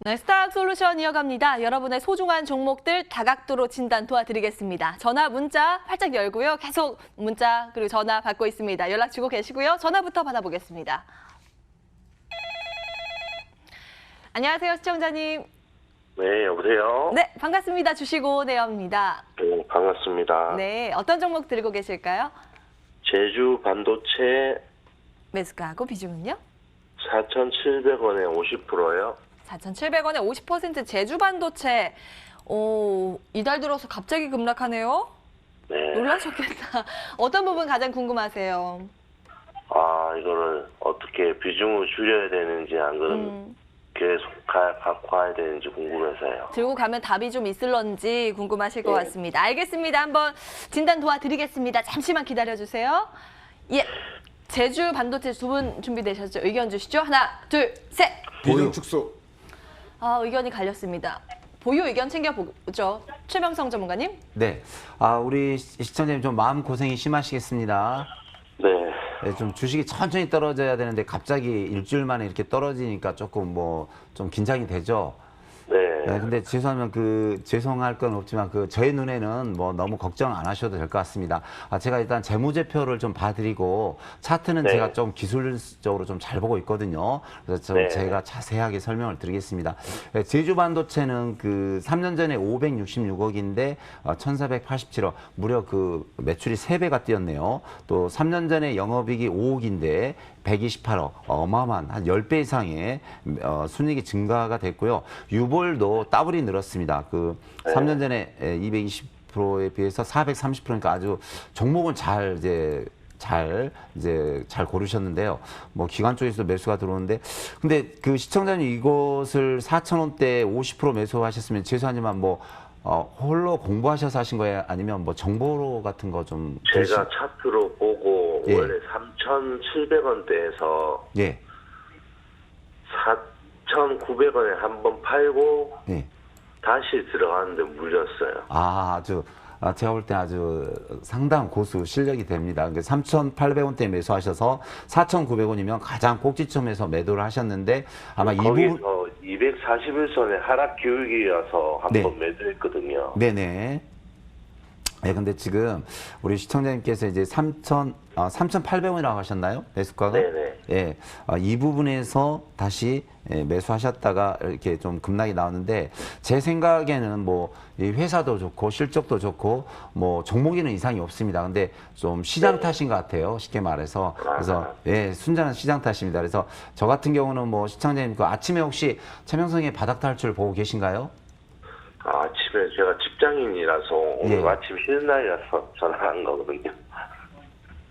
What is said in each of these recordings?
네, 스타학 솔루션 이어갑니다. 여러분의 소중한 종목들 다각도로 진단 도와드리겠습니다. 전화, 문자 활짝 열고요. 계속 문자 그리고 전화 받고 있습니다. 연락 주고 계시고요. 전화부터 받아보겠습니다. 안녕하세요, 시청자님. 네, 여보세요? 네, 반갑습니다. 주시고 내역입니다. 네, 반갑습니다. 네, 어떤 종목 들고 계실까요? 제주 반도체 매수가하고 비중은요? 4,700원에 50%요? 4,700원에 50% 제주 반도체. 오, 이달 들어서 갑자기 급락하네요. 네. 놀라셨겠다. 어떤 부분 가장 궁금하세요? 이거를 어떻게 비중을 줄여야 되는지, 안 그러면 계속 갖고 와야 되는지 궁금해서요. 들고 가면 답이 좀 있을런지 궁금하실 것 네. 같습니다. 알겠습니다. 한번 진단 도와드리겠습니다. 잠시만 기다려주세요. 예, 제주 반도체 두 분 준비되셨죠? 의견 주시죠. 하나, 둘, 셋. 비중 축소. 의견이 갈렸습니다. 보유 의견 챙겨보죠. 최명성 전문가님. 네. 우리 시청자님 좀 마음 고생이 심하시겠습니다. 네. 네, 좀 주식이 천천히 떨어져야 되는데 갑자기 일주일 만에 이렇게 떨어지니까 조금 좀 긴장이 되죠. 네. 네, 근데 죄송할 건 없지만 저의 눈에는 너무 걱정 안 하셔도 될 것 같습니다. 제가 일단 재무제표를 좀 봐드리고 차트는 네. 제가 좀 기술적으로 좀 잘 보고 있거든요. 그래서 네. 제가 자세하게 설명을 드리겠습니다. 네, 제주 반도체는 3년 전에 566억인데 1,487억, 무려 매출이 3배가 뛰었네요. 또 3년 전에 영업이익이 5억인데 128억, 어마어마한 한 10배 이상의 순이익이 증가가 됐고요. 유볼도 더블이 늘었습니다. 3년 전에 220%에 비해서 430%니까 아주 종목은 잘 고르셨는데요. 기관 쪽에서 매수가 들어오는데, 근데 시청자님 이것을 4,000원대 50% 매수하셨으면 죄송하지만 홀로 공부하셔서 하신 거예요? 아니면 정보 같은 거 좀 제가 차트로 보고 예. 원래 3,700원대에서 예. 4,900원에 한 번 팔고 예. 다시 들어갔는데 물렸어요. 제가 볼 때 아주 상당한 고수 실력이 됩니다. 3,800원대 매수하셔서 4,900원이면 가장 꼭지점에서 매도를 하셨는데 아마 이 부분 거기서 241선의 하락 기울기여서 한 네. 번 매도했거든요. 네네. 예, 근데 지금 우리 시청자님께서 이제 3,800원이라고 하셨나요? 매수가가? 네네. 예, 이 부분에서 다시 매수하셨다가 이렇게 좀 급락이 나오는데 제 생각에는 이 회사도 좋고 실적도 좋고 종목에는 이상이 없습니다. 근데 좀 시장 탓인 것 같아요. 쉽게 말해서. 그래서 예, 순전한 시장 탓입니다. 그래서 저 같은 경우는 시청자님 아침에 혹시 최명성의 바닥 탈출 보고 계신가요? 아침에 제가 직장인이라서 오늘 예. 아침 쉬는 날이라서 전화한 거거든요.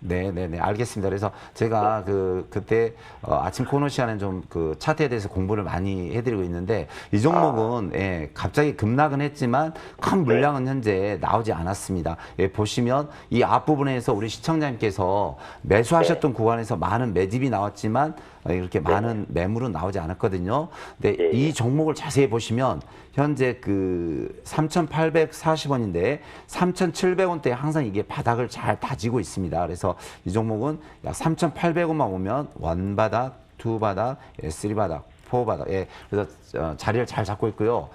네네네, 알겠습니다. 그래서 제가 그때 아침 코너 시간에 좀 차트에 대해서 공부를 많이 해드리고 있는데 이 종목은 예, 갑자기 급락은 했지만 큰 물량은 현재 나오지 않았습니다. 예, 보시면 이 앞부분에서 우리 시청자님께서 매수하셨던 구간에서 많은 매집이 나왔지만 이렇게 많은 매물은 나오지 않았거든요. 근데 이 종목을 자세히 보시면 현재 3,840원인데 3,700원대에 항상 이게 바닥을 잘 다지고 있습니다. 그래서 이 종목은 약 3,800원만 오면 원바닥, 투바닥, 쓰리바닥, 포바닥. 예, 그래서 자리를 잘 잡고 있고요.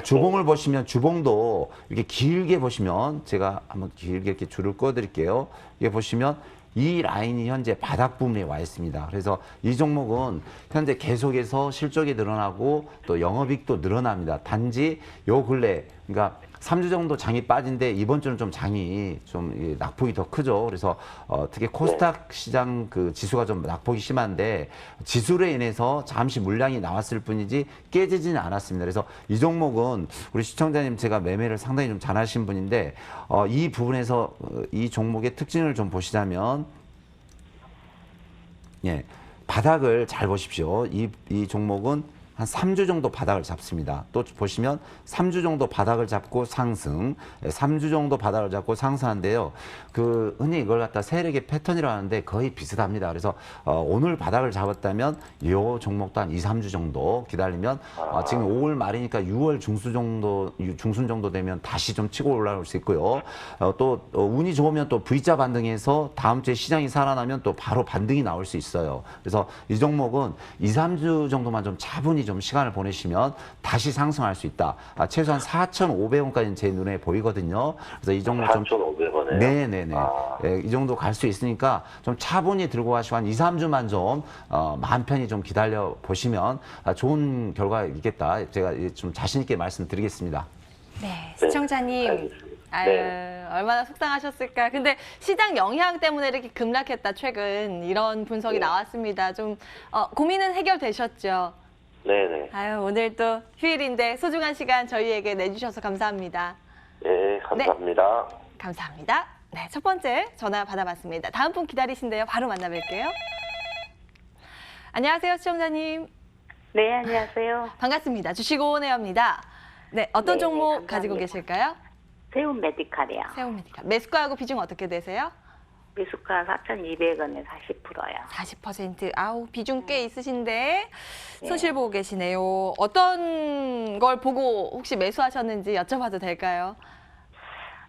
주봉을 보시면 주봉도 이렇게 길게 보시면 제가 한번 길게 이렇게 줄을 꺼드릴게요. 이게 보시면 이 라인이 현재 바닥 부분에 와 있습니다. 그래서 이 종목은 현재 계속해서 실적이 늘어나고 또 영업이익도 늘어납니다. 단지 요 근래, 그러니까 3주 정도 장이 빠진데 이번 주는 좀 장이 좀 낙폭이 더 크죠. 그래서 특히 코스닥 시장 지수가 좀 낙폭이 심한데 지수로 인해서 잠시 물량이 나왔을 뿐이지 깨지지는 않았습니다. 그래서 이 종목은 우리 시청자님 제가 매매를 상당히 좀 잘하신 분인데 이 부분에서 이 종목의 특징을 좀 보시자면 예, 바닥을 잘 보십시오. 이 종목은 한 3주 정도 바닥을 잡습니다. 또 보시면 3주 정도 바닥을 잡고 상승, 3주 정도 바닥을 잡고 상승한데요. 흔히 이걸 갖다 세력의 패턴이라고 하는데 거의 비슷합니다. 그래서 오늘 바닥을 잡았다면 이 종목도 한 2, 3주 정도 기다리면 지금 5월 말이니까 6월 중순 정도 되면 다시 좀 치고 올라올 수 있고요. 또 운이 좋으면 또 V자 반등해서 다음 주에 시장이 살아나면 또 바로 반등이 나올 수 있어요. 그래서 이 종목은 2, 3주 정도만 좀 차분히 차분히 좀 시간을 보내시면 다시 상승할 수 있다. 최소한 4,500원까지는 제 눈에 보이거든요. 그래서 이 종목 좀 4,500원에요? 네네네. 예, 이 정도 갈 수 있으니까 좀 차분히 들고 가시고 한 2, 3주만 좀 마음 편히 좀 기다려 보시면 좋은 결과가 있겠다. 제가 좀 자신 있게 말씀드리겠습니다. 네, 시청자님. 알겠습니다. 아유, 네. 얼마나 속상하셨을까. 근데 시장 영향 때문에 이렇게 급락했다, 최근. 이런 분석이 네. 나왔습니다. 좀, 고민은 해결되셨죠? 네네. 아유, 오늘 또 휴일인데 소중한 시간 저희에게 내주셔서 감사합니다. 네, 감사합니다. 감사합니다. 네, 첫 번째 전화 받아봤습니다. 다음 분 기다리신데요. 바로 만나뵐게요. 안녕하세요, 시청자님. 네, 안녕하세요. 반갑습니다. 주식오은혜입니다. 네, 어떤 네, 종목 감사합니다. 가지고 계실까요? 세운 메디칼이요. 세우메디칼. 매수가하고 비중 어떻게 되세요? 미수가 4,200원에 40%요. 40%. 아우, 비중 꽤 있으신데 손실 보고 계시네요. 어떤 걸 보고 혹시 매수하셨는지 여쭤봐도 될까요?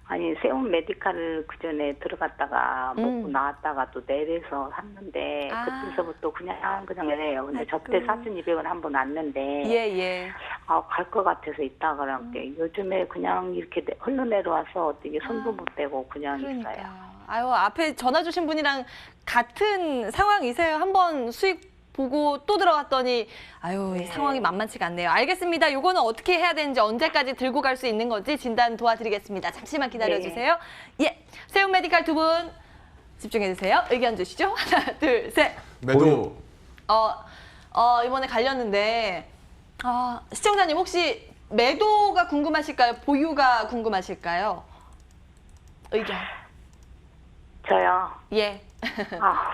아니, 세운 메디칼을 그 전에 들어갔다가 먹고 나왔다가 또 내려서 샀는데 그때서부터 그냥 내려요. 근데 저때 4,200원 한 번 왔는데 예. 갈 것 같아서 있다 그런게 요즘에 그냥 이렇게 흘러내려와서 어떻게 손도 못 대고 그냥 있어요. 그러니까요. 아유, 앞에 전화 주신 분이랑 같은 상황이세요. 한번 수익 보고 또 들어갔더니 아유, 이 상황이 만만치가 않네요. 알겠습니다. 요거는 어떻게 해야 되는지 언제까지 들고 갈 수 있는 건지 진단 도와드리겠습니다. 잠시만 기다려주세요. 예, 세운메디칼 두 분 집중해주세요. 의견 주시죠. 하나, 둘, 셋. 매도. 이번에 갈렸는데 시청자님 혹시 매도가 궁금하실까요? 보유가 궁금하실까요? 의견. 저요. 예.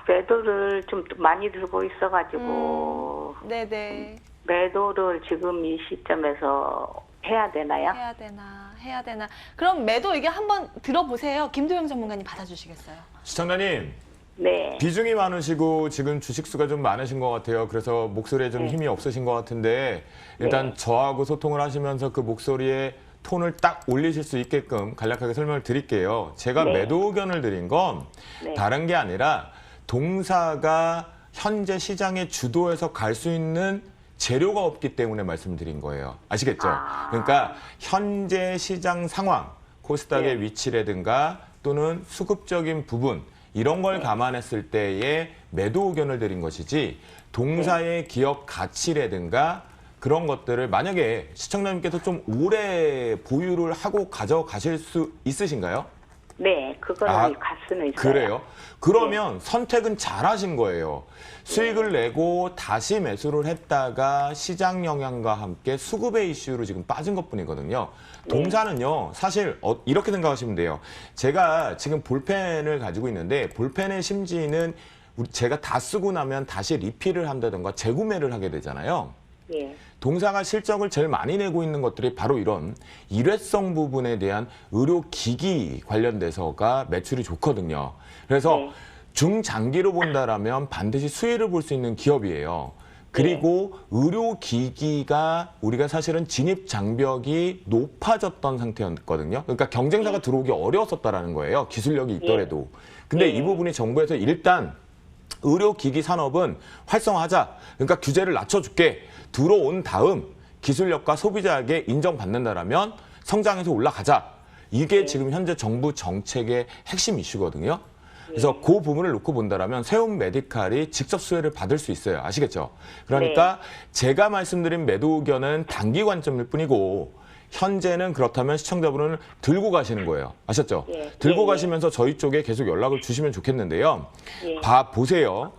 매도를 좀 많이 들고 있어가지고 네네. 매도를 지금 이 시점에서 해야 되나요? 해야 되나. 그럼 매도 의견 한번 들어보세요. 김도영 전문가님 받아주시겠어요? 시청자님, 네. 비중이 많으시고 지금 주식수가 좀 많으신 것 같아요. 그래서 목소리에 좀 힘이 없으신 것 같은데 일단 저하고 소통을 하시면서 그 목소리에 톤을 딱 올리실 수 있게끔 간략하게 설명을 드릴게요. 제가 매도 의견을 드린 건 다른 게 아니라 동사가 현재 시장의 주도에서 갈 수 있는 재료가 없기 때문에 말씀드린 거예요. 아시겠죠? 그러니까 현재 시장 상황, 코스닥의 위치라든가 또는 수급적인 부분 이런 걸 감안했을 때의 매도 의견을 드린 것이지 동사의 기업 가치라든가 그런 것들을 만약에 시청자님께서 좀 오래 보유를 하고 가져가실 수 있으신가요? 네, 그거는 갈 수는 있어요. 그래요? 그러면 선택은 잘하신 거예요. 수익을 내고 다시 매수를 했다가 시장 영향과 함께 수급의 이슈로 지금 빠진 것뿐이거든요. 동사는요, 사실 이렇게 생각하시면 돼요. 제가 지금 볼펜을 가지고 있는데 볼펜의 심지는 제가 다 쓰고 나면 다시 리필을 한다든가 재구매를 하게 되잖아요. 예. 동사가 실적을 제일 많이 내고 있는 것들이 바로 이런 일회성 부분에 대한 의료기기 관련돼서가 매출이 좋거든요. 그래서 중장기로 본다라면 반드시 수혜를 볼 수 있는 기업이에요. 그리고 의료기기가 우리가 사실은 진입 장벽이 높아졌던 상태였거든요. 그러니까 경쟁사가 들어오기 어려웠었다라는 거예요. 기술력이 있더라도. 근데 이 부분이 정부에서 일단 의료기기 산업은 활성화하자. 그러니까 규제를 낮춰줄게. 들어온 다음 기술력과 소비자에게 인정받는다라면 성장해서 올라가자. 이게 지금 현재 정부 정책의 핵심 이슈거든요. 그래서 그 부분을 놓고 본다라면 세운 메디칼이 직접 수혜를 받을 수 있어요. 아시겠죠? 그러니까 제가 말씀드린 매도 의견은 단기 관점일 뿐이고 현재는 그렇다면 시청자분은 들고 가시는 거예요. 아셨죠? 들고 가시면서 저희 쪽에 계속 연락을 주시면 좋겠는데요. 보세요.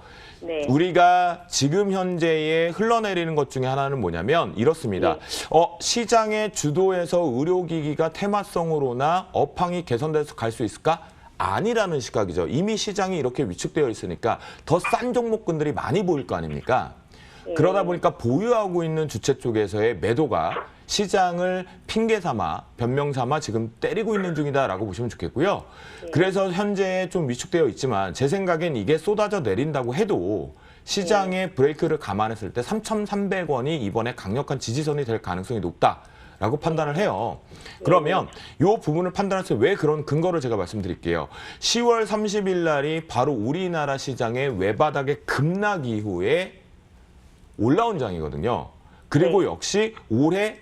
우리가 지금 현재에 흘러내리는 것 중에 하나는 뭐냐면 이렇습니다. 시장의 주도에서 의료기기가 테마성으로나 업황이 개선돼서 갈 수 있을까? 아니라는 시각이죠. 이미 시장이 이렇게 위축되어 있으니까 더 싼 종목군들이 많이 보일 거 아닙니까? 그러다 보니까 보유하고 있는 주체 쪽에서의 매도가 시장을 핑계 삼아 변명 삼아 지금 때리고 있는 중이다라고 보시면 좋겠고요. 그래서 현재 좀 위축되어 있지만 제 생각엔 이게 쏟아져 내린다고 해도 시장의 브레이크를 감안했을 때 3,300원이 이번에 강력한 지지선이 될 가능성이 높다라고 판단을 해요. 그러면 이 부분을 판단해서 왜 그런 근거를 제가 말씀드릴게요. 10월 30일 날이 바로 우리나라 시장의 외바닥의 급락 이후에 올라온 장이거든요. 그리고 역시 올해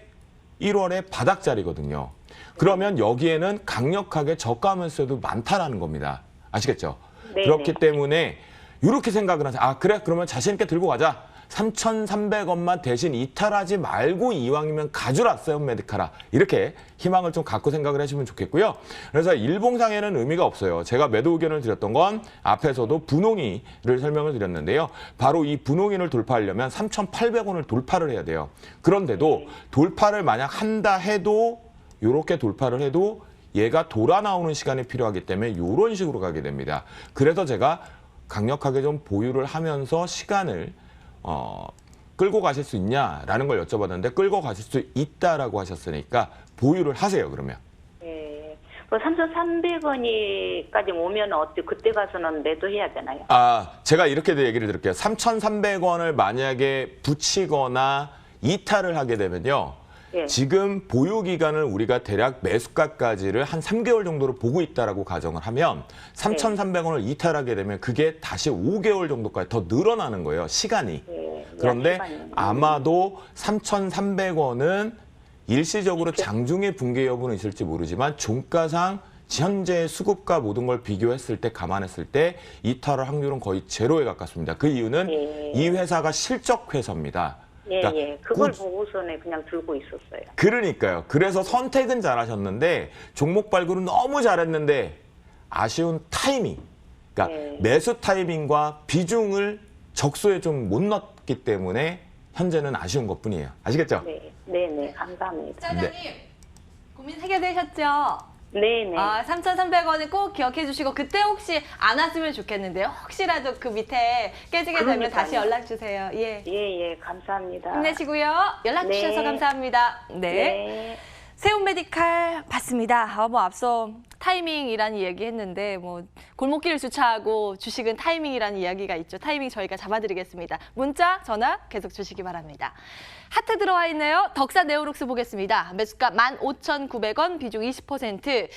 1월에 바닥자리거든요. 그러면 여기에는 강력하게 저가 매수세도 많다라는 겁니다. 아시겠죠? 네, 그렇기 네. 때문에 이렇게 생각을 하세요. 아, 그래? 그러면 자신 있게 들고 가자. 3,300원만 대신 이탈하지 말고 이왕이면 가주라, 세움메디카라. 이렇게 희망을 좀 갖고 생각을 하시면 좋겠고요. 그래서 일봉상에는 의미가 없어요. 제가 매도 의견을 드렸던 건 앞에서도 분홍이를 설명을 드렸는데요. 바로 이 분홍이를 돌파하려면 3,800원을 돌파를 해야 돼요. 그런데도 돌파를 만약 한다 해도 이렇게 돌파를 해도 얘가 돌아 나오는 시간이 필요하기 때문에 이런 식으로 가게 됩니다. 그래서 제가 강력하게 좀 보유를 하면서 시간을 끌고 가실 수 있냐라는 걸 여쭤봤는데 끌고 가실 수 있다라고 하셨으니까 보유를 하세요, 그러면. 예. 그 3,300원이까지 오면 어때? 그때 가서는 매도해야 되나요? 아, 제가 이렇게 얘기를 드릴게요. 3,300원을 만약에 붙이거나 이탈을 하게 되면요. 예. 지금 보유 기간을 우리가 대략 매수가까지를 한 3개월 정도로 보고 있다라고 가정을 하면 3,300원을 이탈하게 되면 그게 다시 5개월 정도까지 더 늘어나는 거예요, 시간이. 예. 그런데 시간이. 아마도 3,300원은 일시적으로 장중에 붕괴 여부는 있을지 모르지만 종가상 현재 수급과 모든 걸 비교했을 때 감안했을 때 이탈할 확률은 거의 제로에 가깝습니다. 그 이유는 예. 이 회사가 실적 회사입니다. 예, 그러니까 예. 그걸 보고서는 그냥 들고 있었어요. 그러니까요. 그래서 선택은 잘하셨는데 종목 발굴은 너무 잘했는데 아쉬운 타이밍. 그러니까 네. 매수 타이밍과 비중을 적소에 좀 못 넣었기 때문에 현재는 아쉬운 것뿐이에요. 아시겠죠? 네, 네, 네. 감사합니다. 사장님 고민 해결되셨죠? 네, 네. 아, 3,300원을 꼭 기억해 주시고 그때 혹시 안 왔으면 좋겠는데요. 혹시라도 그 밑에 깨지게 되면 그러니까요. 다시 연락 주세요. 예. 예, 예. 감사합니다. 힘내시고요. 연락 네. 주셔서 감사합니다. 네. 네. 세움 메디칼 봤습니다. 뭐 앞서 타이밍이라는 이야기 했는데 뭐 골목길을 주차하고 주식은 타이밍이라는 이야기가 있죠. 타이밍 저희가 잡아드리겠습니다. 문자, 전화 계속 주시기 바랍니다. 하트 들어와 있네요. 덕산 네오룩스 보겠습니다. 매수가 15,900원, 비중 20%.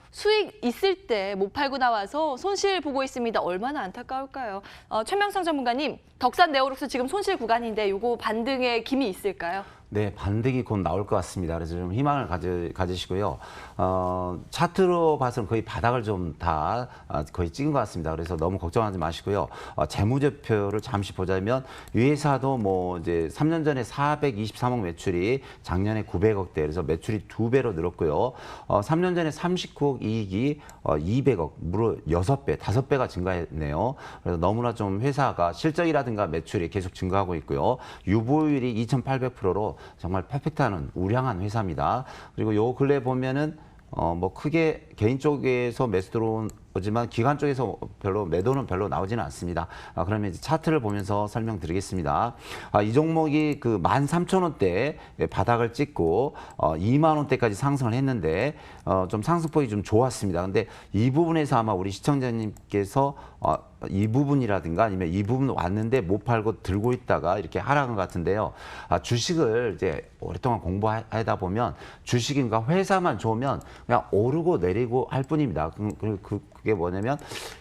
수익 있을 때 못 팔고 나와서 손실 보고 있습니다. 얼마나 안타까울까요? 최명성 전문가님, 덕산 네오룩스 지금 손실 구간인데 요거 반등의 기미 있을까요? 네, 반등이 곧 나올 것 같습니다. 그래서 좀 희망을 가지시고요. 차트로 봐서는 거의 바닥을 좀 다 거의 찍은 것 같습니다. 그래서 너무 걱정하지 마시고요. 재무제표를 잠시 보자면 이 회사도 뭐 이제 3년 전에 423억 매출이 작년에 900억대, 그래서 매출이 2배로 늘었고요. 3년 전에 39억 이익이 200억, 무려 6배, 5배가 증가했네요. 그래서 너무나 좀 회사가 실적이라든가 매출이 계속 증가하고 있고요. 유보율이 2,800%로 정말 퍼펙트한 우량한 회사입니다. 그리고 요 근래 보면은 뭐 크게 개인 쪽에서 매수 들어오지만 기관 쪽에서 별로 매도는 별로 나오지는 않습니다. 그러면 이제 차트를 보면서 설명드리겠습니다. 이 종목이 그 13,000원대 바닥을 찍고 2만 원대까지 상승을 했는데 좀 상승폭이 좀 좋았습니다. 근데 이 부분에서 아마 우리 시청자님께서 이 부분이라든가 아니면 이 부분 왔는데 못 팔고 들고 있다가 이렇게 하락한 것 같은데요. 주식을 이제 오랫동안 공부하다 보면 주식인가 회사만 좋으면 그냥 오르고 내리고 할 뿐입니다. 그게 뭐냐면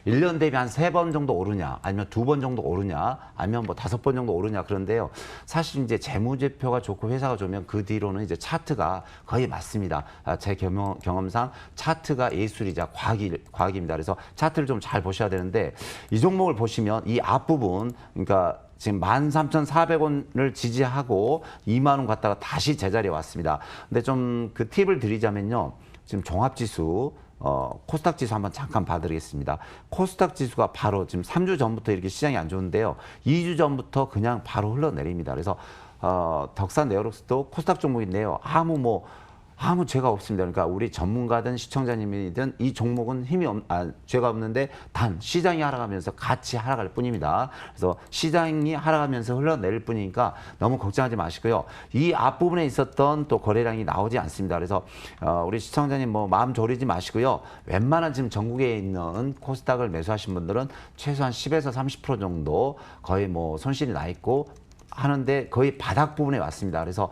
1년 대비 한 3번 정도 오르냐, 아니면 2번 정도 오르냐, 아니면 뭐 5번 정도 오르냐. 그런데요. 사실 이제 재무제표가 좋고 회사가 좋으면 그 뒤로는 이제 차트가 거의 맞습니다. 제 경험상 차트가 예술이자 과학입니다. 그래서 차트를 좀 잘 보셔야 되는데 이 종목을 보시면 이 앞부분, 그러니까 지금 13,400원을 지지하고 2만 원 갔다가 다시 제자리에 왔습니다. 근데 좀 그 팁을 드리자면요. 지금 종합지수, 코스닥 지수 한번 잠깐 봐드리겠습니다. 코스닥 지수가 바로 지금 3주 전부터 이렇게 시장이 안 좋은데요. 2주 전부터 그냥 바로 흘러내립니다. 그래서 덕산 네오룩스도 코스닥 종목인데요. 아무 죄가 없습니다. 그러니까 우리 전문가든 시청자님이든 이 종목은 죄가 없는데 단 시장이 하락하면서 같이 하락할 뿐입니다. 그래서 시장이 하락하면서 흘러내릴 뿐이니까 너무 걱정하지 마시고요. 이 앞부분에 있었던 또 거래량이 나오지 않습니다. 그래서 우리 시청자님 뭐 마음 졸이지 마시고요. 웬만한 지금 전국에 있는 코스닥을 매수하신 분들은 최소한 10에서 30% 정도 거의 뭐 손실이 나 있고 하는데 거의 바닥 부분에 왔습니다. 그래서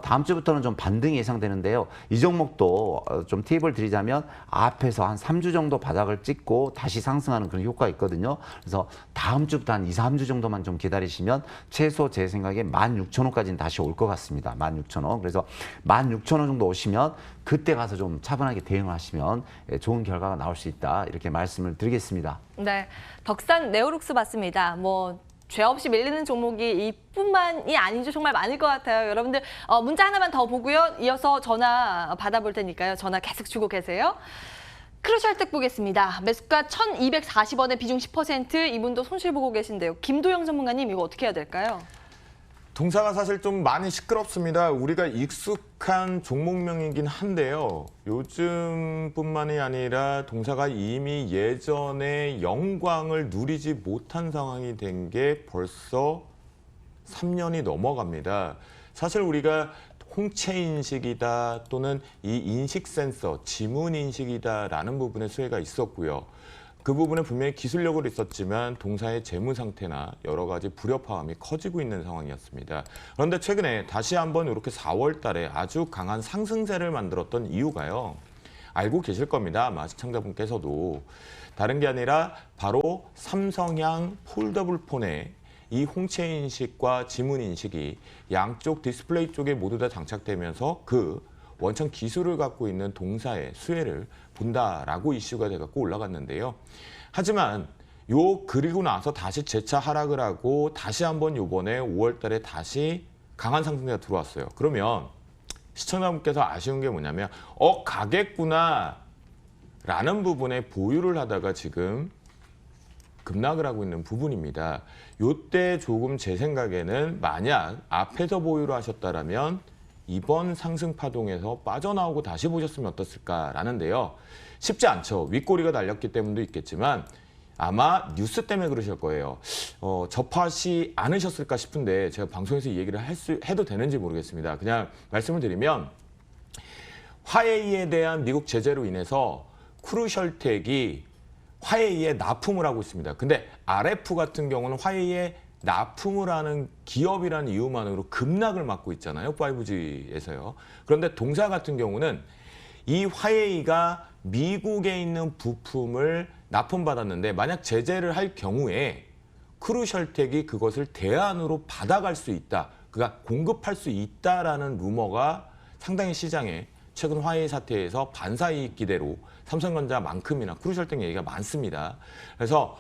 다음 주부터는 좀 반등이 예상되는데요. 이 종목도 좀 팁을 드리자면 앞에서 한 3주 정도 바닥을 찍고 다시 상승하는 그런 효과가 있거든요. 그래서 다음 주부터 한 2, 3주 정도만 좀 기다리시면 최소 제 생각에 16,000원까지는 다시 올 것 같습니다. 16,000원. 그래서 16,000원 정도 오시면 그때 가서 좀 차분하게 대응하시면 좋은 결과가 나올 수 있다. 이렇게 말씀을 드리겠습니다. 네, 덕산 네오룩스 봤습니다. 뭐 죄 없이 밀리는 종목이 이뿐만이 아니죠. 정말 많을 것 같아요. 여러분들 문자 하나만 더 보고요. 이어서 전화 받아볼 테니까요. 전화 계속 주고 계세요. 크루셜텍 보겠습니다. 매수가 1,240원에 비중 10%. 이분도 손실 보고 계신데요. 김도영 전문가님 이거 어떻게 해야 될까요? 동사가 사실 좀 많이 시끄럽습니다. 우리가 익숙한 종목명이긴 한데요. 요즘뿐만이 아니라 동사가 이미 예전에 영광을 누리지 못한 상황이 된 게 벌써 3년이 넘어갑니다. 사실 우리가 홍채 인식이다 또는 이 인식 센서, 지문 인식이다라는 부분에 수혜가 있었고요. 그 부분에 분명히 기술력은 있었지만 동사의 재무 상태나 여러 가지 불협화음이 커지고 있는 상황이었습니다. 그런데 최근에 다시 한번 이렇게 4월 달에 아주 강한 상승세를 만들었던 이유가요. 알고 계실 겁니다. 아마 시청자분께서도. 다른 게 아니라 바로 삼성향 폴더블 폰에 이 홍채 인식과 지문 인식이 양쪽 디스플레이 쪽에 모두 다 장착되면서 그 원천 기술을 갖고 있는 동사의 수혜를 본다라고 이슈가 돼갖고 올라갔는데요. 하지만 그리고 나서 다시 재차 하락을 하고 다시 한번 요번에 5월 달에 다시 강한 상승세가 들어왔어요. 그러면 시청자분께서 아쉬운 게 뭐냐면 가겠구나 라는 부분에 보유를 하다가 지금 급락을 하고 있는 부분입니다. 요때 조금 제 생각에는 만약 앞에서 보유를 하셨다라면 이번 상승 파동에서 빠져나오고 다시 보셨으면 어떻을까라는데요. 쉽지 않죠. 윗꼬리가 달렸기 때문도 있겠지만 아마 뉴스 때문에 그러실 거예요. 접하시 않으셨을까 싶은데 제가 방송에서 이 얘기를 해도 되는지 모르겠습니다. 그냥 말씀을 드리면 화웨이에 대한 미국 제재로 인해서 크루셜텍이 화웨이에 납품을 하고 있습니다. 근데 RF 같은 경우는 화웨이에 납품을 하는 기업이라는 이유만으로 급락을 맞고 있잖아요. 5G에서요. 그런데 동사 같은 경우는 이 화웨이가 미국에 있는 부품을 납품받았는데 만약 제재를 할 경우에 크루셜텍이 그것을 대안으로 받아갈 수 있다. 그가 공급할 수 있다라는 루머가 상당히 시장에 최근 화웨이 사태에서 반사이익 기대로 삼성전자만큼이나 크루셜텍 얘기가 많습니다. 그래서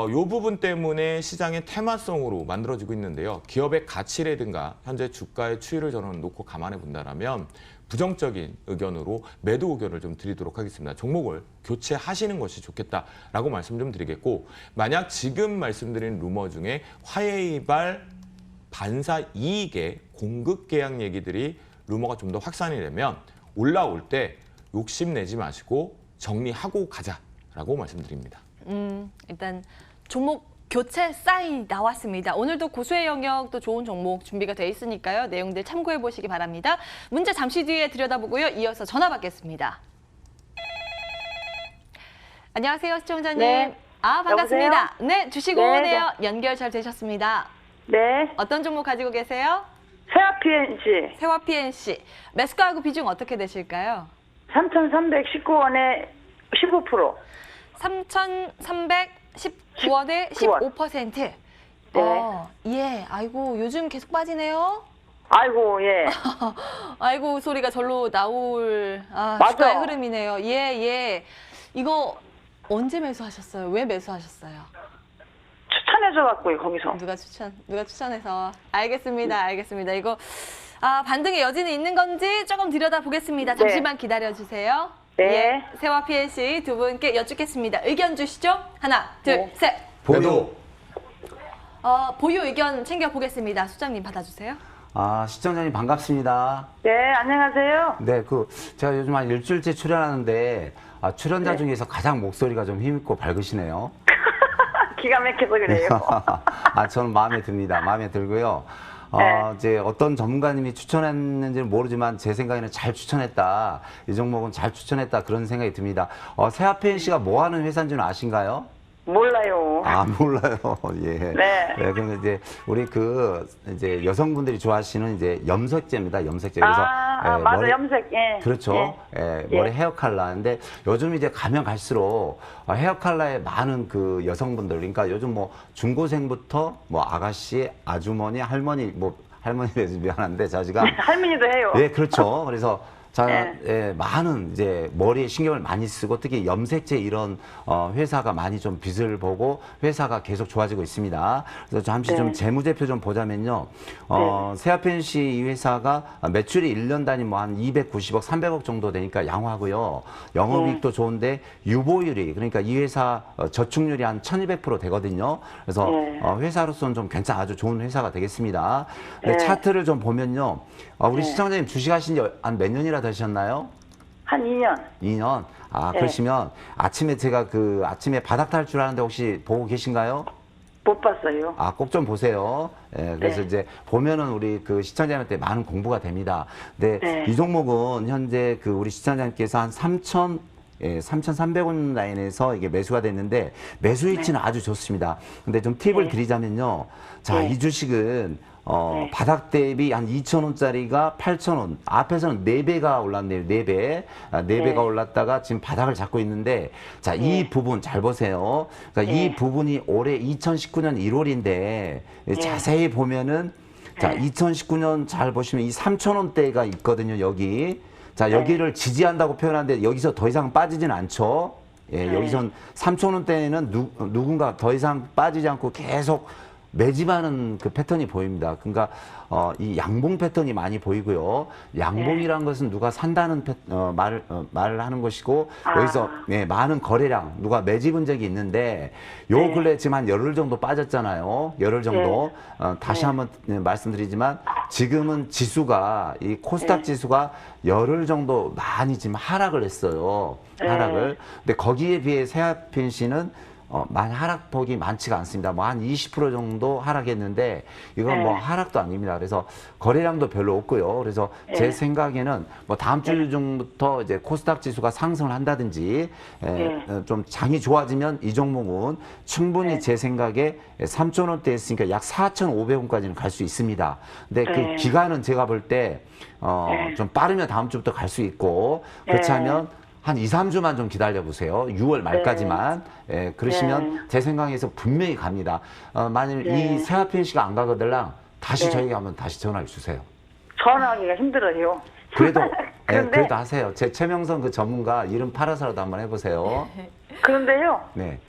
이 부분 때문에 시장의 테마성으로 만들어지고 있는데요. 기업의 가치라든가 현재 주가의 추이를 저는 놓고 감안해 본다면 부정적인 의견으로 매도 의견을 좀 드리도록 하겠습니다. 종목을 교체하시는 것이 좋겠다라고 말씀 좀 드리겠고 만약 지금 말씀드린 루머 중에 화웨이발 반사 이익의 공급 계약 얘기들이 루머가 좀 더 확산이 되면 올라올 때 욕심내지 마시고 정리하고 가자라고 말씀드립니다. 일단 종목 교체 사인 나왔습니다. 오늘도 고수의 영역 또 좋은 종목 준비가 돼 있으니까요. 내용들 참고해 보시기 바랍니다. 문제 잠시 뒤에 들여다보고요. 이어서 전화 받겠습니다. 안녕하세요, 시청자님. 네. 반갑습니다. 여보세요? 네, 주식 오네요. 연결 잘 되셨습니다. 네. 어떤 종목 가지고 계세요? 세아 PNG 세화 PNC. 매수가하고 비중 어떻게 되실까요? 3,319원에 15%. 3,319원에 15%. 네. 예. 아이고, 요즘 계속 빠지네요. 아이고, 예. 아이고, 소리가 절로 나올 맞아. 주가의 흐름이네요. 예, 예. 이거 언제 매수하셨어요? 왜 매수하셨어요? 추천해줘갖고요, 거기서. 누가 추천해서. 알겠습니다. 이거 반등의 여지는 있는 건지 조금 들여다보겠습니다. 잠시만 기다려주세요. 네. 예, 세화 PNC 두 분께 여쭙겠습니다. 의견 주시죠. 하나, 둘, 네. 셋. 보유. 보유 의견 챙겨보겠습니다. 수장님 받아주세요. 시청자님 반갑습니다. 네, 안녕하세요. 네, 제가 요즘 한 일주일째 출연하는데 출연자 중에서 가장 목소리가 좀 힘있고 밝으시네요. 기가 막혀서 그래요. 저는 마음에 듭니다. 마음에 들고요. 이제 어떤 전문가님이 추천했는지는 모르지만 제 생각에는 잘 추천했다. 이 종목은 잘 추천했다. 그런 생각이 듭니다. 세아 PNC가 뭐 하는 회사인지는 아신가요? 몰라요. 아, 몰라요. 예. 네. 그러면 이제 우리 이제 여성분들이 좋아하시는 이제 염색제입니다. 염색제. 그래서 맞아, 머리- 염색. 예. 그렇죠. 예. 머리 헤어 컬러인데 요즘 이제 가면 갈수록 헤어 컬러에 많은 그 여성분들, 그러니까 요즘 뭐 중고생부터 뭐 아가씨, 아주머니, 할머니, 뭐 할머니라서 미안한데 자지가 할머니도 해요. 예, 그렇죠. 그래서 네. 많은 이제 머리에 신경을 많이 쓰고 특히 염색제 이런 회사가 많이 좀 빚을 보고 회사가 계속 좋아지고 있습니다. 그래서 잠시 좀 네. 재무제표 좀 보자면요. 세아펜시 이 회사가 매출이 1년 단위 뭐 한 290억, 300억 정도 되니까 양호하고요. 영업이익도 좋은데 유보율이 그러니까 이 회사 저축률이 한 1200% 되거든요. 그래서 네. 회사로서는 좀 아주 좋은 회사가 되겠습니다. 근데 네. 차트를 좀 보면요. 우리 시청자님 주식하신 지 한 몇 년이나 되셨나요? 한 2년. 2년. 아, 네. 그러시면 아침에 제가 아침에 바닥 탈출 하는데 혹시 보고 계신가요? 못 봤어요. 아, 꼭 좀 보세요. 예, 그래서 네. 이제 보면은 우리 시청자님한테 많은 공부가 됩니다. 근데 네. 이 종목은 현재 우리 시청자님께서 한 3,300원 라인에서 이게 매수가 됐는데 매수 위치는 아주 좋습니다. 근데 좀 팁을 네. 드리자면요. 자, 네. 이 주식은 네. 바닥 대비 한 2,000원짜리가 8,000원. 앞에서는 4배가 올랐네요. 4배. 4배가 네. 올랐다가 지금 바닥을 잡고 있는데 자, 이 부분 잘 보세요. 그러니까 네. 이 부분이 올해 2019년 1월인데 자세히 보면은 자, 2019년 잘 보시면 이 3,000원대가 있거든요. 여기. 자, 여기를 지지한다고 표현하는데 여기서 더 이상 빠지진 않죠. 예, 여기선 3,000원대에는 누군가 더 이상 빠지지 않고 계속 매집하는 그 패턴이 보입니다. 그러니까 이 양봉 패턴이 많이 보이고요. 양봉이란 것은 누가 산다는 말을 하는 것이고 여기서 많은 거래량 누가 매집은 적이 있는데 요 근래 지금 한 열흘 정도 빠졌잖아요. 열흘 정도. 다시 한번 말씀드리지만 지금은 지수가 이 코스닥 지수가 열흘 정도 많이 지금 하락을 했어요. 하락을. 근데 거기에 비해 세아펜시는 많이 하락폭이 많지가 않습니다. 뭐 한 20% 정도 하락했는데 이건 뭐 하락도 아닙니다. 그래서 거래량도 별로 없고요. 그래서 제 생각에는 뭐 다음 주 중부터 이제 코스닥 지수가 상승을 한다든지 좀 장이 좋아지면 이 종목은 충분히 제 생각에 3,000원대 했으니까 약 4,500원까지는 갈 수 있습니다. 근데 그 기간은 제가 볼 때 좀 빠르면 다음 주부터 갈 수 있고 그렇지 않으면 한 2, 3주만 좀 기다려 보세요. 6월 말까지만. 예, 그러시면 제 생각에서 분명히 갑니다. 만일 이 세아펜시가 안 가거들랑 다시 저희가 한번 다시 전화를 주세요. 전화하기가 힘들어요. 그래도 그런데- 그래도 하세요. 제 최명선 그 전문가 이름 팔아서라도 한번 해보세요. 그런데요. 네.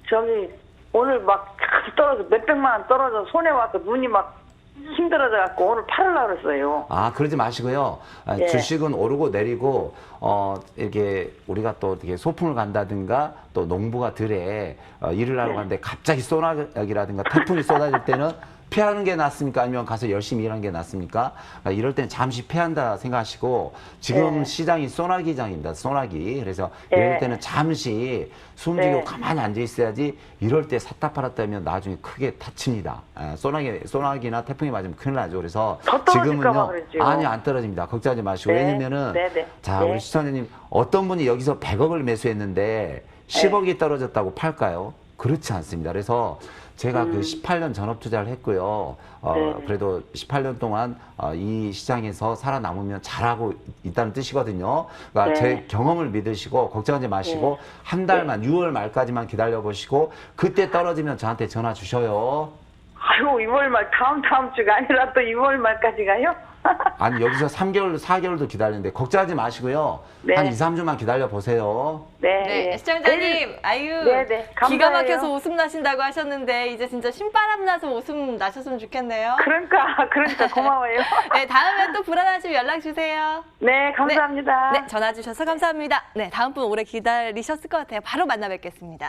저기 오늘 막 떨어져 몇백만 원 떨어져 손에 와서 눈이 막 힘들어져 갖고 오늘 팔으려고 그랬어요. 아, 그러지 마시고요. 예. 주식은 오르고 내리고, 이렇게 우리가 또 이렇게 소풍을 간다든가 또 농부가 들에 일을 하러 가는데 갑자기 소나기라든가 태풍이 쏟아질 때는 피하는 게 낫습니까? 아니면 가서 열심히 일하는 게 낫습니까? 이럴 땐 잠시 피한다 생각하시고 지금 시장이 소나기장입니다. 소나기. 그래서 이럴 때는 잠시 숨지고 가만히 앉아 있어야지 이럴 때 샀다 팔았다 하면 나중에 크게 다칩니다. 소나기나 태풍이 맞으면 큰일 나죠. 그래서 더 떨어질까 봐 지금은요. 그랬죠. 아니, 안 떨어집니다. 걱정하지 마시고. 네. 왜냐면은 네. 자, 네. 우리 시청자님 어떤 분이 여기서 100억을 매수했는데 10억이 떨어졌다고 팔까요? 그렇지 않습니다. 그래서 제가 18년 전업 투자를 했고요. 그래도 18년 동안 이 시장에서 살아남으면 잘하고 있다는 뜻이거든요. 그러니까 제 경험을 믿으시고 걱정하지 마시고 한 달만 6월 말까지만 기다려 보시고 그때 떨어지면 저한테 전화 주셔요. 아유 2월 말 다음 주가 아니라 또 2월 말까지 가요? 아니 여기서 3개월, 4개월도 기다리는데 걱정하지 마시고요. 네. 한 2, 3주만 기다려 보세요. 네, 예. 시청자님, 아유, 네, 감사해요. 기가 막혀서 웃음 나신다고 하셨는데 이제 진짜 신바람 나서 웃음 나셨으면 좋겠네요. 그러니까 고마워요. 네, 다음에 또 불안하시면 연락 주세요. 네, 감사합니다. 네, 전화 주셔서 감사합니다. 네, 다음 분 오래 기다리셨을 것 같아요. 바로 만나 뵙겠습니다.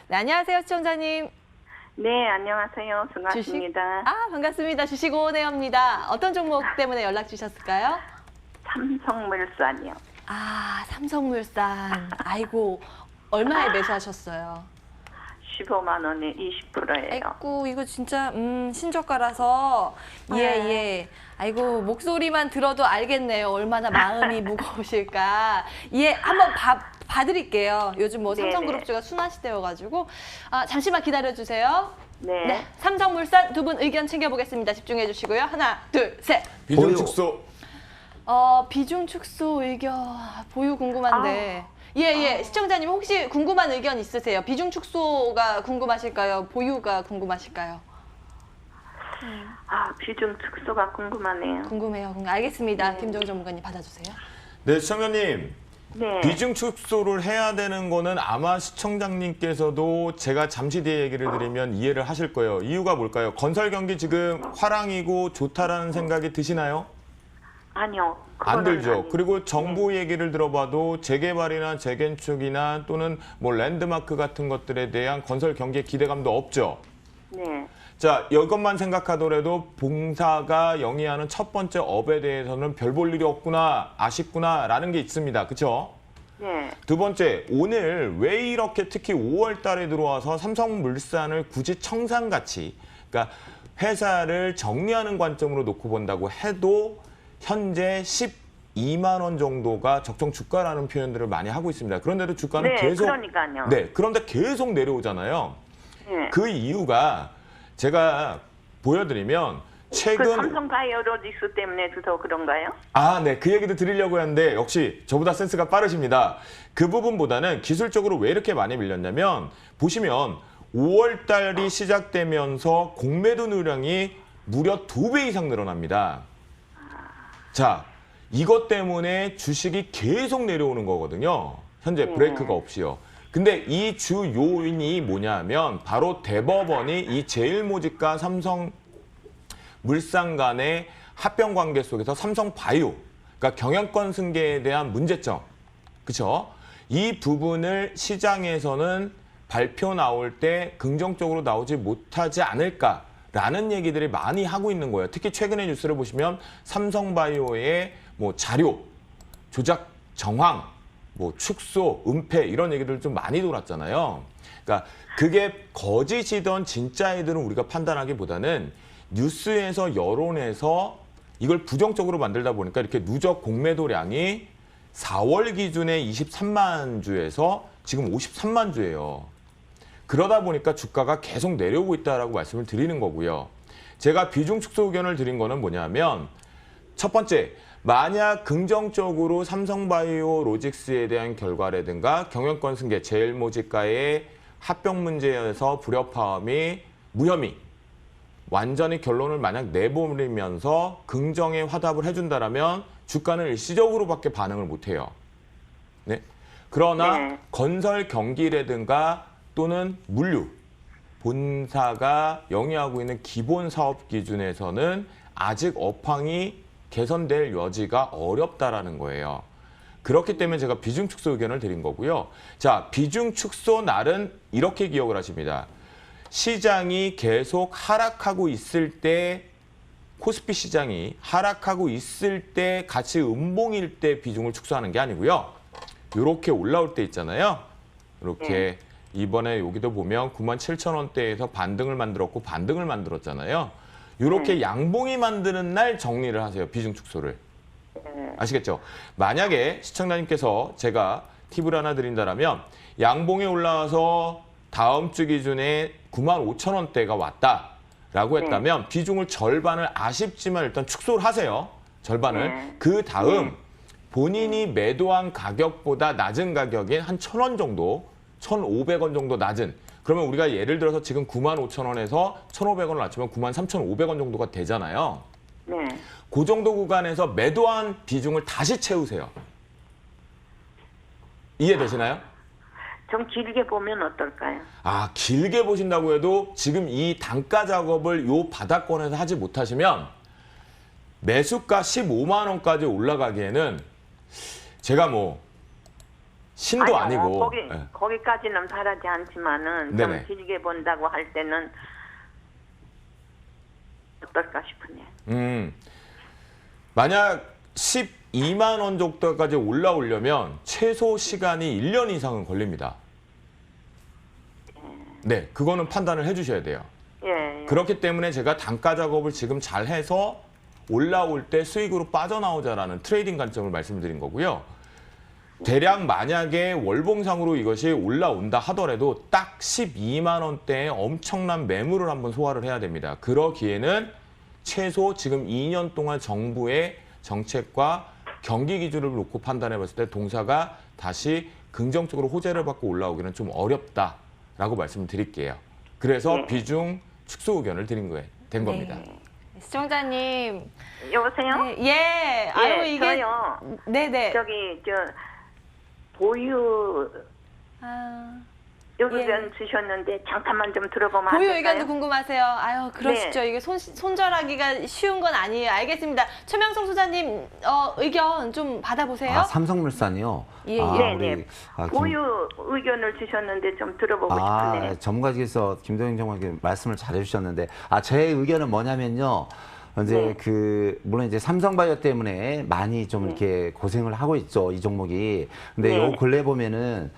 네, 안녕하세요, 시청자님. 네, 안녕하세요. 반갑습니다. 반갑습니다. 주식오네요입니다. 어떤 종목 때문에 연락 주셨을까요? 삼성물산이요. 아, 삼성물산. 아이고, 얼마에 매수하셨어요? 15만 원에 20%예요. 아이고 이거 진짜 신저가라서 예. 아이고 목소리만 들어도 알겠네요. 얼마나 마음이 무거우실까. 예, 한번 봐드릴게요. 요즘 뭐 네네. 삼성그룹주가 순환시대여가지고 잠시만 기다려주세요. 네. 삼성물산 두 분 의견 챙겨보겠습니다. 집중해 주시고요. 하나, 둘, 셋. 비중 보유. 축소. 비중 축소 의견 보유 궁금한데. 예. 시청자님 혹시 궁금한 의견 있으세요? 비중 축소가 궁금하실까요? 보유가 궁금하실까요? 비중 축소가 궁금하네요. 궁금해요. 알겠습니다. 김정우 전문가님 받아주세요. 네, 시청자님. 네. 비중 축소를 해야 되는 거는 아마 시청자님께서도 제가 잠시 뒤에 얘기를 드리면 이해를 하실 거예요. 이유가 뭘까요? 건설 경기 지금 화랑이고 좋다라는 생각이 드시나요? 아니요. 안 그거는 들죠. 아니에요. 그리고 정부 얘기를 들어봐도 재개발이나 재건축이나 또는 뭐 랜드마크 같은 것들에 대한 건설 경기에 기대감도 없죠. 네. 자, 이것만 생각하더라도 봉사가 영위하는 첫 번째 업에 대해서는 별 볼 일이 없구나, 아쉽구나라는 게 있습니다. 그렇죠? 네. 두 번째, 오늘 왜 이렇게 특히 5월 달에 들어와서 삼성물산을 굳이 청산가치, 그러니까 회사를 정리하는 관점으로 놓고 본다고 해도 현재 12만 원 정도가 적정 주가라는 표현들을 많이 하고 있습니다. 그런데도 주가는 네, 계속 그러니까요. 네, 그런데 계속 내려오잖아요. 네. 그 이유가 제가 보여드리면 그 최근 삼성바이오로직스 때문에 더 그런가요? 네, 그 얘기도 드리려고 했는데 역시 저보다 센스가 빠르십니다. 그 부분보다는 기술적으로 왜 이렇게 많이 밀렸냐면 보시면 5월 달이 시작되면서 공매도 누량이 무려 2배 이상 늘어납니다. 자, 이것 때문에 주식이 계속 내려오는 거거든요. 현재 브레이크가 없이요. 근데 이 주 요인이 뭐냐면 바로 대법원이 이 제일모직과 삼성물산 간의 합병 관계 속에서 삼성바이오, 그러니까 경영권 승계에 대한 문제점, 그렇죠? 이 부분을 시장에서는 발표 나올 때 긍정적으로 나오지 못하지 않을까라는 얘기들이 많이 하고 있는 거예요. 특히 최근의 뉴스를 보시면 삼성바이오의 뭐 자료, 조작 정황, 뭐 축소, 은폐 이런 얘기들 좀 많이 돌았잖아요. 그러니까 그게 거짓이던 진짜이들은 우리가 판단하기보다는 뉴스에서 여론에서 이걸 부정적으로 만들다 보니까 이렇게 누적 공매도량이 4월 기준에 23만 주에서 지금 53만 주예요. 그러다 보니까 주가가 계속 내려오고 있다라고 말씀을 드리는 거고요. 제가 비중 축소 의견을 드린 거는 뭐냐면 첫 번째, 만약 긍정적으로 삼성바이오로직스에 대한 결과라든가 경영권 승계, 제일모직과의 합병 문제에서 불협화음이 무혐의, 완전히 결론을 만약 내버리면서 긍정의 화답을 해준다라면 주가는 일시적으로밖에 반응을 못해요. 네. 그러나 네. 건설 경기라든가 또는 물류, 본사가 영위하고 있는 기본 사업 기준에서는 아직 업황이 개선될 여지가 어렵다라는 거예요. 그렇기 때문에 제가 비중 축소 의견을 드린 거고요. 자, 비중 축소 날은 이렇게 기억을 하십니다. 시장이 계속 하락하고 있을 때, 코스피 시장이 하락하고 있을 때 같이 음봉일 때 비중을 축소하는 게 아니고요. 이렇게 올라올 때 있잖아요. 이렇게 이번에 여기도 보면 97,000원대에서 반등을 만들었고 반등을 만들었잖아요. 이렇게 양봉이 만드는 날 정리를 하세요. 비중 축소를. 아시겠죠? 만약에 시청자님께서 제가 팁을 하나 드린다면 양봉에 올라와서 다음 주 기준에 95,000원대가 왔다라고 했다면 비중을 절반을 아쉽지만 일단 축소를 하세요. 절반을. 그 다음 본인이 매도한 가격보다 낮은 가격인 한 1,000원 정도, 1,500원 정도 낮은, 그러면 우리가 예를 들어서 지금 95,000원에서 1,500원을 낮추면 93,500원 정도가 되잖아요. 네. 그 정도 구간에서 매도한 비중을 다시 채우세요. 이해되시나요? 좀 길게 보면 어떨까요? 길게 보신다고 해도 지금 이 단가 작업을 요 바닥권에서 하지 못하시면 매수가 15만 원까지 올라가기에는 제가 뭐 신도 아니요, 아니고 거기까지는 바라지 않지만은 네네. 좀 길게 본다고 할 때는 어떨까 싶으네요. 만약 12만 원 정도까지 올라오려면 최소 시간이 1년 이상은 걸립니다. 네, 그거는 판단을 해주셔야 돼요. 예. 그렇기 때문에 제가 단가 작업을 지금 잘 해서 올라올 때 수익으로 빠져나오자라는 트레이딩 관점을 말씀드린 거고요. 대략 만약에 월봉상으로 이것이 올라온다 하더라도 딱 12만 원대의 엄청난 매물을 한번 소화를 해야 됩니다. 그러기에는 최소 지금 2년 동안 정부의 정책과 경기 기준을 놓고 판단해 봤을 때 동사가 다시 긍정적으로 호재를 받고 올라오기는 좀 어렵다라고 말씀을 드릴게요. 그래서 비중 축소 의견을 드린 거예요. 된 겁니다. 시청자님. 여보세요? 네, 예. 아유, 예, 이게. 저요. 네네. 저기 보유 아, 의견 주셨는데 잠깐만 좀 들어보면 안 보유 될까요? 의견도 궁금하세요. 아유, 그러시죠. 네. 이게 손절하기가 쉬운 건 아니에요. 알겠습니다. 최명성 소장님 의견 좀 받아보세요. 아, 삼성물산이요? 예, 아, 예. 네네. 김- 보유 의견을 주셨는데 좀 들어보고 싶네요. 전문가께서 김동영 전문가께 말씀을 잘해주셨는데, 제 의견은 뭐냐면요. 이제 네. 물론 이제 삼성바이오 때문에 많이 좀 이렇게 고생을 하고 있죠, 이 종목이. 근데 네. 요 근래 보면은,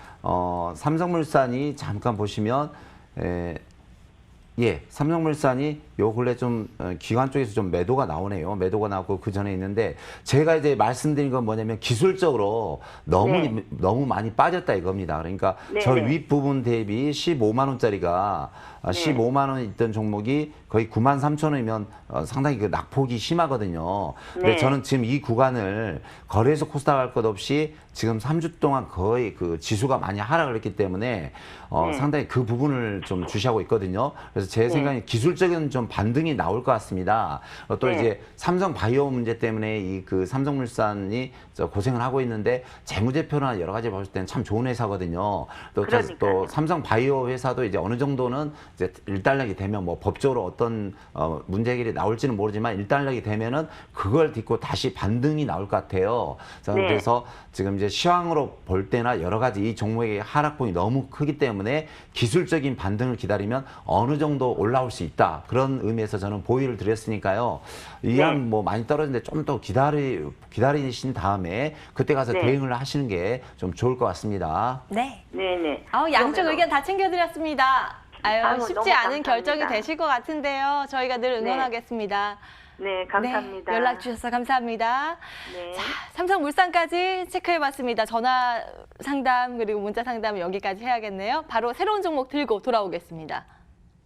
삼성물산이 잠깐 보시면, 삼성물산이 요 근래 좀 기관 쪽에서 좀 매도가 나오네요. 매도가 나오고 그 전에 있는데 제가 이제 말씀드린 건 뭐냐면 기술적으로 너무 많이 빠졌다 이겁니다. 그러니까 네, 저 네. 윗부분 대비 15만 원짜리가 15만 원 있던 종목이 거의 9만 3천 원이면 상당히 그 낙폭이 심하거든요. 근데 네. 저는 지금 이 구간을 거래소 코스닥 할 것 없이 지금 3주 동안 거의 그 지수가 많이 하락을 했기 때문에 상당히 그 부분을 좀 주시하고 있거든요. 그래서 제 생각에 기술적인 좀 반등이 나올 것 같습니다. 또 네. 이제 삼성 바이오 문제 때문에 이 그 삼성물산이 고생을 하고 있는데 재무제표나 여러 가지 봤을 때는 참 좋은 회사거든요. 또 그러니까요. 삼성 바이오 회사도 이제 어느 정도는 이제 일단락이 되면 뭐 법적으로 어떤 문제 해결이 나올지는 모르지만 일단락이 되면은 그걸 딛고 다시 반등이 나올 것 같아요. 저는 네. 그래서 지금 이제 시황으로 볼 때나 여러 가지 이 종목의 하락폭이 너무 크기 때문에 기술적인 반등을 기다리면 어느 정도 올라올 수 있다. 그런 의미에서 저는 보유를 드렸으니까요. 이왕 뭐 많이 떨어지는데 좀 더 기다리신 다음에 그때 가서 네. 대응을 하시는 게 좀 좋을 것 같습니다. 네. 네네. 양쪽 그러면은- 의견 다 챙겨드렸습니다. 아이고, 쉽지 너무 않은 감사합니다. 결정이 되실 것 같은데요. 저희가 늘 응원하겠습니다. 네, 감사합니다. 네, 연락 주셔서 감사합니다. 네. 자, 삼성물산까지 체크해봤습니다. 전화 상담 그리고 문자 상담 여기까지 해야겠네요. 바로 새로운 종목 들고 돌아오겠습니다.